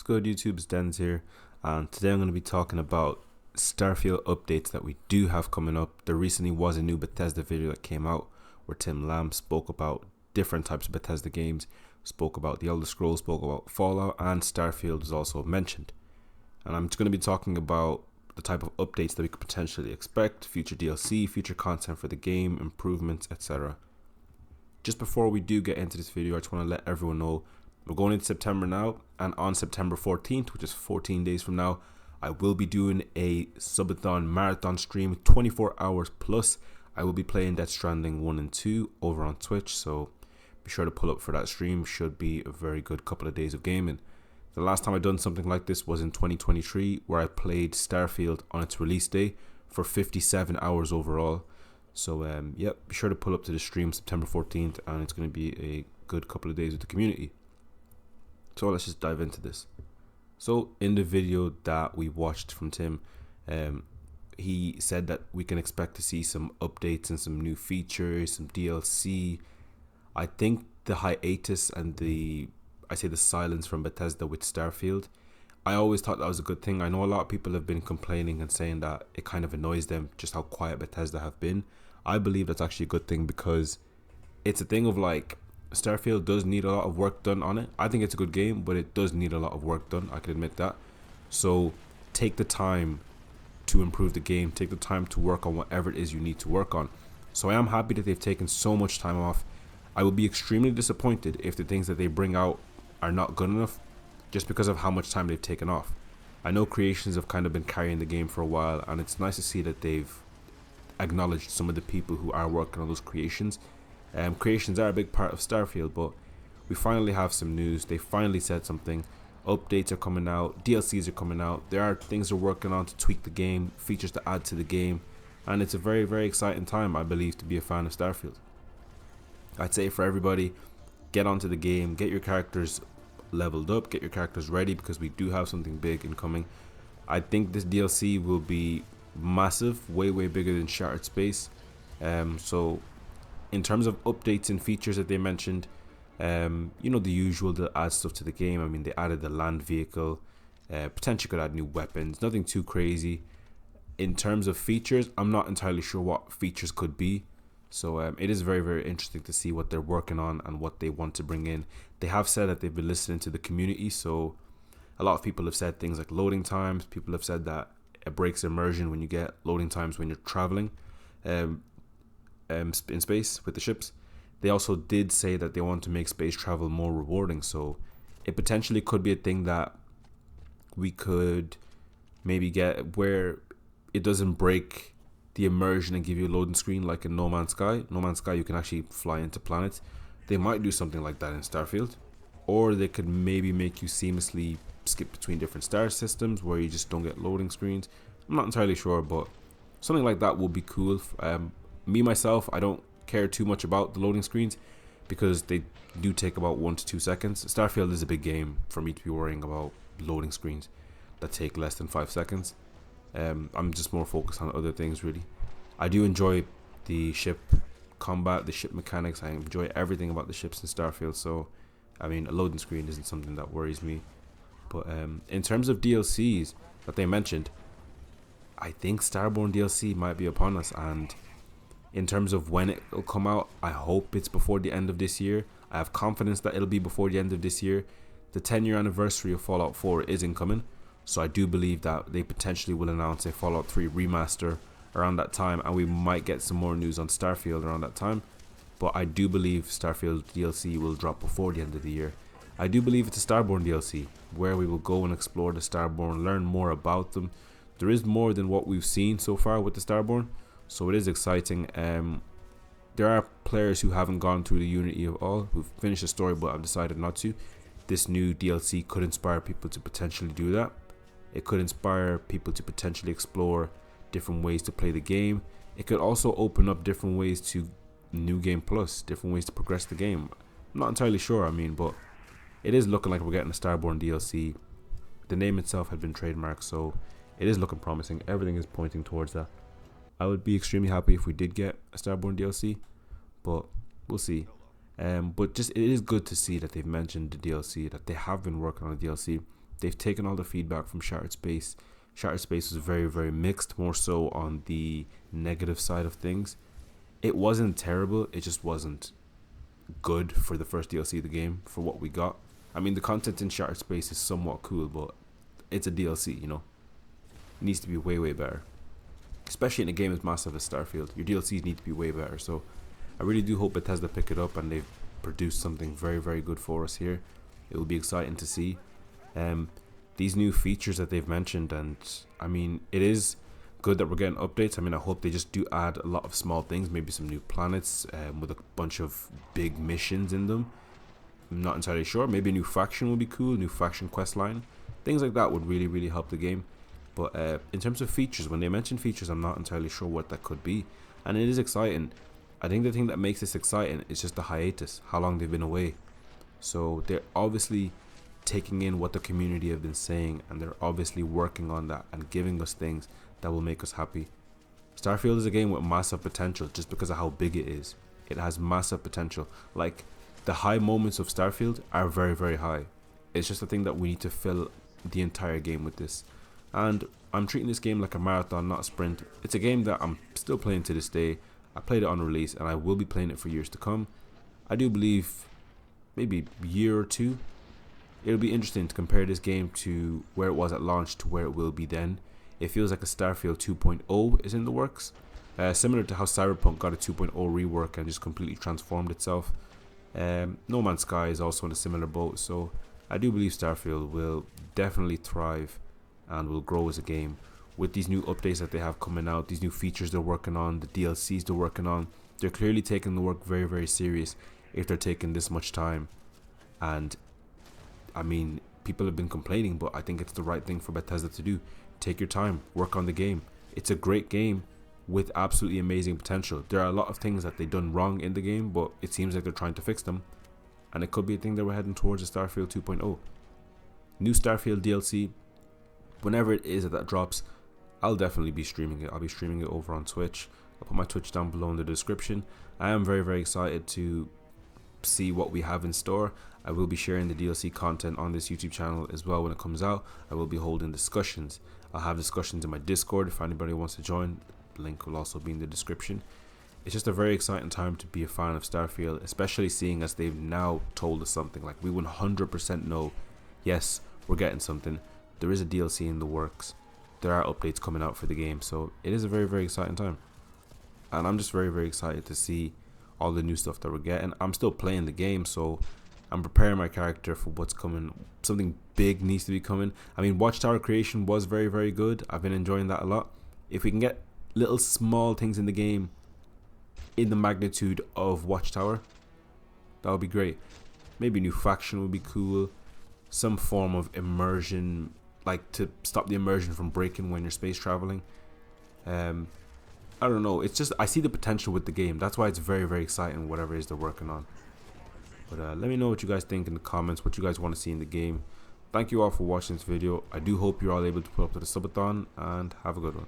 What's good, YouTube? It's Dens here, and today I'm going to be talking about Starfield updates that we do have coming up. There recently was a new Bethesda video that came out where Tim Lamb spoke about different types of Bethesda games, spoke about the Elder Scrolls, spoke about Fallout, and Starfield was also mentioned. And I'm just going to be talking about the type of updates that we could potentially expect, future DLC, future content for the game, improvements, etc. Just before we do get into this video, I just want to let everyone know we're going into September now, and on September 14th, which is 14 days from now, I will be doing a subathon marathon stream, 24 hours plus. I will be playing Death Stranding 1 and 2 over on Twitch, so be sure to pull up for that stream. Should be a very good couple of days of gaming. The last time I done something like this was in 2023, where I played Starfield on its release day for 57 hours overall. So be sure to pull up to the stream September 14th, and it's going to be a good couple of days with the community. So let's just dive into this. So in the video that we watched from Tim, he said that we can expect to see some updates and some new features, some DLC. I think the hiatus and the silence from Bethesda with Starfield, I always thought that was a good thing. I know a lot of people have been complaining and saying that it kind of annoys them just how quiet Bethesda have been. I believe that's actually a good thing, because it's a thing of like, Starfield does need a lot of work done on it. I think it's a good game, but it does need a lot of work done. I can admit that. So take the time to improve the game. Take the time to work on whatever it is you need to work on. So I am happy that they've taken so much time off. I will be extremely disappointed if the things that they bring out are not good enough, just because of how much time they've taken off. I know creations have kind of been carrying the game for a while, and it's nice to see that they've acknowledged some of the people who are working on those creations. Creations are a big part of Starfield, but we finally have some news. They finally said something. Updates are coming out, DLCs are coming out. There are things they're working on to tweak the game, features to add to the game, and it's a very, very exciting time, I believe, to be a fan of Starfield. I'd say for everybody, get onto the game, get your characters leveled up, get your characters ready, because we do have something big incoming. I think this DLC will be massive, way, way bigger than Shattered Space. So in terms of updates and features that they mentioned, the usual, they'll add stuff to the game. I mean, they added the land vehicle, potentially could add new weapons, nothing too crazy. In terms of features, I'm not entirely sure what features could be. So it is very, very interesting to see what they're working on and what they want to bring in. They have said that they've been listening to the community, so a lot of people have said things like loading times. People have said that it breaks immersion when you get loading times when you're traveling in space with the ships. They also did say that they want to make space travel more rewarding, so it potentially could be a thing that we could maybe get where it doesn't break the immersion and give you a loading screen like in No Man's Sky. No Man's Sky, you can actually fly into planets. They might do something like that in Starfield, or they could maybe make you seamlessly skip between different star systems where you just don't get loading screens. I'm not entirely sure, but something like that would be cool. Me myself, I don't care too much about the loading screens because they do take about 1 to 2 seconds. Starfield is a big game for me to be worrying about loading screens that take less than 5 seconds. I'm just more focused on other things, really. I do enjoy the ship combat, the ship mechanics. I enjoy everything about the ships in Starfield, so I mean, a loading screen isn't something that worries me. But in terms of DLCs that they mentioned, I think Starborn DLC might be upon us, and in terms of when it will come out, I hope it's before the end of this year. I have confidence that it'll be before the end of this year. The 10-year anniversary of Fallout 4 is incoming, so I do believe that they potentially will announce a Fallout 3 remaster around that time, and we might get some more news on Starfield around that time. But I do believe Starfield DLC will drop before the end of the year. I do believe it's a Starborn DLC, where we will go and explore the Starborn, learn more about them. There is more than what we've seen so far with the Starborn, so it is exciting. There are players who haven't gone through the Unity of all, who've finished the story but have decided not to. This new DLC could inspire people to potentially do that. It could inspire people to potentially explore different ways to play the game. It could also open up different ways to New Game Plus, different ways to progress the game. I'm not entirely sure, but it is looking like we're getting a Starborn DLC. The name itself had been trademarked, so it is looking promising. Everything is pointing towards that. I would be extremely happy if we did get a Starborn DLC, but we'll see. But just it is good to see that they've mentioned the DLC, that they have been working on a DLC. they've taken all the feedback from Shattered Space. Shattered Space was very, very mixed, more so on the negative side of things. It wasn't terrible, it just wasn't good for the first DLC of the game for what we got. I mean, the content in Shattered Space is somewhat cool, but it's a DLC, you know. It needs to be way, way better. Especially in a game as massive as Starfield. Your DLCs need to be way better. So I really do hope Bethesda pick it up and they've produced something very, very good for us here. It will be exciting to see. These new features that they've mentioned, and I mean, it is good that we're getting updates. I mean, I hope they just do add a lot of small things, maybe some new planets with a bunch of big missions in them. I'm not entirely sure. Maybe a new faction would be cool, new faction quest line. Things like that would really, really help the game. But in terms of features, when they mention features, I'm not entirely sure what that could be. And it is exciting. I think the thing that makes this exciting is just the hiatus, how long they've been away. So they're obviously taking in what the community have been saying, and they're obviously working on that and giving us things that will make us happy. Starfield is a game with massive potential just because of how big it is. It has massive potential. Like, the high moments of Starfield are very, very high. It's just a thing that we need to fill the entire game with this. And I'm treating this game like a marathon, not a sprint. It's a game that I'm still playing to this day. I played it on release and I will be playing it for years to come. I do believe maybe a year or two, it'll be interesting to compare this game to where it was at launch to where it will be then. It feels like a Starfield 2.0 is in the works. Similar to how Cyberpunk got a 2.0 rework and just completely transformed itself. No Man's Sky is also in a similar boat, so I do believe Starfield will definitely thrive and will grow as a game with these new updates that they have coming out, these new features they're working on, the DLCs they're working on. They're clearly taking the work very, very serious if they're taking this much time. And I mean, people have been complaining, but I think it's the right thing for Bethesda to do. Take your time, work on the game. It's a great game with absolutely amazing potential. There are a lot of things that they've done wrong in the game, but it seems like they're trying to fix them. And it could be a thing that we're heading towards a Starfield 2.0. New Starfield DLC, whenever it is that drops, I'll definitely be streaming it. I'll be streaming it over on Twitch. I'll put my Twitch down below in the description. I am very, very excited to see what we have in store. I will be sharing the DLC content on this YouTube channel as well when it comes out. I will be holding discussions. I'll have discussions in my Discord if anybody wants to join. The link will also be in the description. It's just a very exciting time to be a fan of Starfield, especially seeing as they've now told us something. Like, we 100% know, yes, we're getting something. There is a DLC in the works. There are updates coming out for the game, so it is a very, very exciting time. And I'm just very, very excited to see all the new stuff that we're getting. I'm still playing the game, so I'm preparing my character for what's coming. Something big needs to be coming. I mean, Watchtower creation was very, very good. I've been enjoying that a lot. If we can get little small things in the game in the magnitude of Watchtower, that would be great. Maybe a new faction would be cool. Some form of immersion, like to stop the immersion from breaking when you're space traveling. I don't know. It's just, I see the potential with the game. That's why it's very, very exciting, whatever it is they're working on. But let me know what you guys think in the comments, what you guys want to see in the game. Thank you all for watching this video. I do hope you're all able to put up to the subathon, and have a good one.